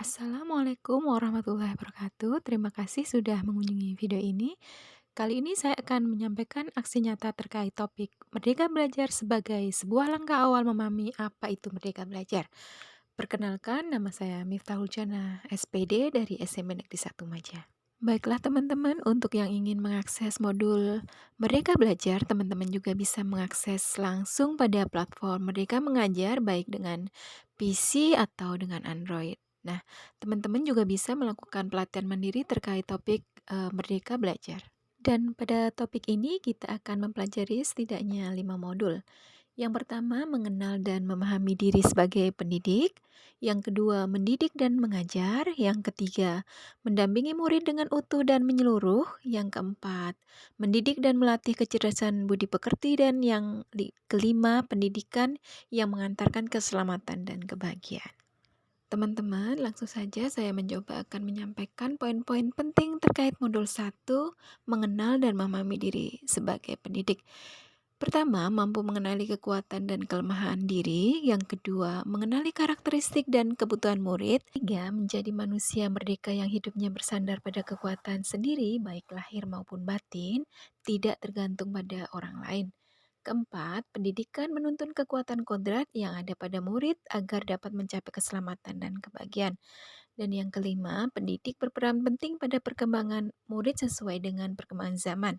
Assalamualaikum warahmatullahi wabarakatuh. Terima kasih sudah mengunjungi video ini. Kali ini saya akan menyampaikan aksi nyata terkait topik Merdeka Belajar sebagai sebuah langkah awal memahami apa itu Merdeka Belajar. Perkenalkan, nama saya Miftahul Jana, SPD dari SMP Negeri 1 Maja. Baiklah teman-teman, untuk yang ingin mengakses modul Merdeka Belajar, teman-teman juga bisa mengakses langsung pada platform Merdeka Mengajar baik dengan PC atau dengan Android. Nah, teman-teman juga bisa melakukan pelatihan mandiri terkait topik Merdeka Belajar. Dan pada topik ini kita akan mempelajari setidaknya 5 modul. Yang pertama, mengenal dan memahami diri sebagai pendidik. Yang kedua, mendidik dan mengajar. Yang ketiga, mendampingi murid dengan utuh dan menyeluruh. Yang keempat, mendidik dan melatih kecerdasan budi pekerti. Dan yang kelima, pendidikan yang mengantarkan keselamatan dan kebahagiaan. Teman-teman, langsung saja saya mencoba akan menyampaikan poin-poin penting terkait modul 1, mengenal dan memahami diri sebagai pendidik. Pertama, mampu mengenali kekuatan dan kelemahan diri. Yang kedua, mengenali karakteristik dan kebutuhan murid. Tiga, menjadi manusia merdeka yang hidupnya bersandar pada kekuatan sendiri, baik lahir maupun batin, tidak tergantung pada orang lain. Keempat, pendidikan menuntun kekuatan kodrat yang ada pada murid agar dapat mencapai keselamatan dan kebahagiaan. Dan yang kelima, pendidik berperan penting pada perkembangan murid sesuai dengan perkembangan zaman.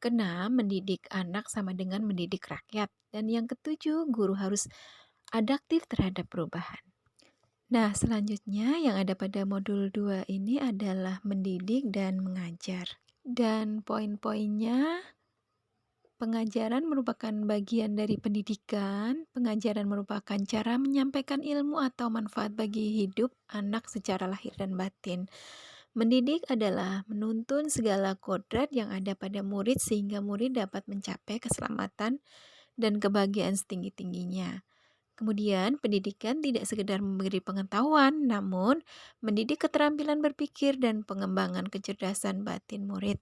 Keenam, mendidik anak sama dengan mendidik rakyat. Dan yang ketujuh, guru harus adaptif terhadap perubahan. Nah, selanjutnya yang ada pada modul 2 ini adalah mendidik dan mengajar. Dan poin-poinnya, pengajaran merupakan bagian dari pendidikan. Pengajaran merupakan cara menyampaikan ilmu atau manfaat bagi hidup anak secara lahir dan batin. Mendidik adalah menuntun segala kodrat yang ada pada murid sehingga murid dapat mencapai keselamatan dan kebahagiaan setinggi-tingginya. Kemudian, pendidikan tidak sekedar memberi pengetahuan, namun mendidik keterampilan berpikir dan pengembangan kecerdasan batin murid.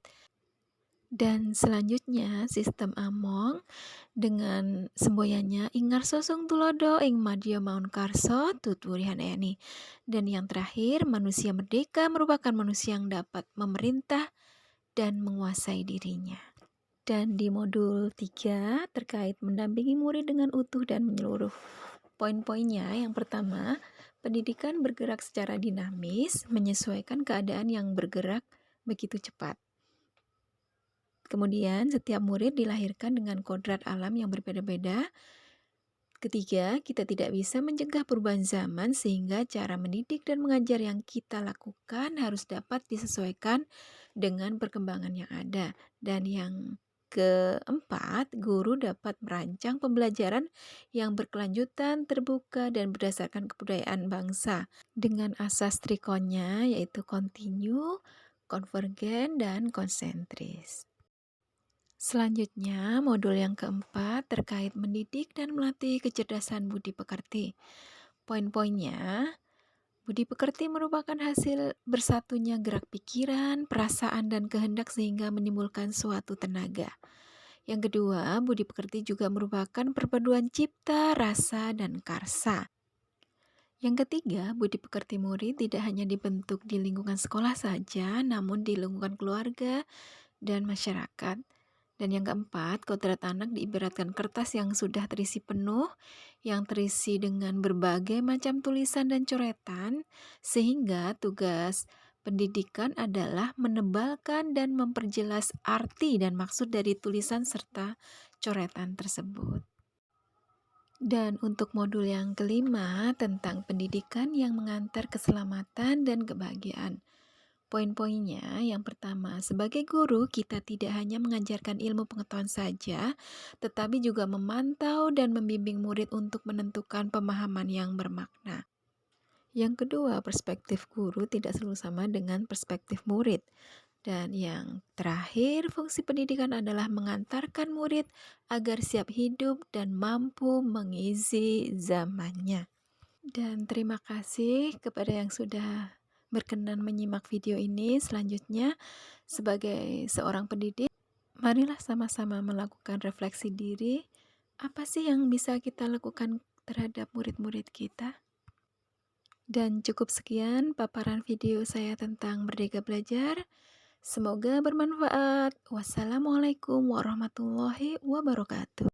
Dan selanjutnya, sistem Among dengan semboyannya Ingarso Sung Tulodo ing Madya Maun Karso Tuturihan Eni. Dan yang terakhir, manusia merdeka merupakan manusia yang dapat memerintah dan menguasai dirinya. Dan di modul 3 terkait mendampingi murid dengan utuh dan menyeluruh. Poin-poinnya yang pertama, pendidikan bergerak secara dinamis, menyesuaikan keadaan yang bergerak begitu cepat. Kemudian, setiap murid dilahirkan dengan kodrat alam yang berbeda-beda. Ketiga, kita tidak bisa mencegah perubahan zaman sehingga cara mendidik dan mengajar yang kita lakukan harus dapat disesuaikan dengan perkembangan yang ada. Dan yang keempat, guru dapat merancang pembelajaran yang berkelanjutan, terbuka, dan berdasarkan kebudayaan bangsa dengan asas trikonnya yaitu kontinu, konvergen, dan konsentris. Selanjutnya, modul yang keempat terkait mendidik dan melatih kecerdasan budi pekerti. Poin-poinnya, budi pekerti merupakan hasil bersatunya gerak pikiran, perasaan, dan kehendak sehingga menimbulkan suatu tenaga. Yang kedua, budi pekerti juga merupakan perpaduan cipta, rasa, dan karsa. Yang ketiga, budi pekerti murid tidak hanya dibentuk di lingkungan sekolah saja, namun di lingkungan keluarga dan masyarakat. Dan yang keempat, kodrat anak diibaratkan kertas yang sudah terisi penuh, yang terisi dengan berbagai macam tulisan dan coretan, sehingga tugas pendidikan adalah menebalkan dan memperjelas arti dan maksud dari tulisan serta coretan tersebut. Dan untuk modul yang kelima tentang pendidikan yang mengantar keselamatan dan kebahagiaan. Poin-poinnya, yang pertama, sebagai guru kita tidak hanya mengajarkan ilmu pengetahuan saja, tetapi juga memantau dan membimbing murid untuk menentukan pemahaman yang bermakna. Yang kedua, perspektif guru tidak selalu sama dengan perspektif murid. Dan yang terakhir, fungsi pendidikan adalah mengantarkan murid agar siap hidup dan mampu mengisi zamannya. Dan terima kasih kepada yang sudah berkenan menyimak video ini. Selanjutnya, sebagai seorang pendidik, marilah sama-sama melakukan refleksi diri. Apa sih yang bisa kita lakukan terhadap murid-murid kita? Dan cukup sekian paparan video saya tentang Merdeka Belajar. Semoga bermanfaat. Wassalamualaikum warahmatullahi wabarakatuh.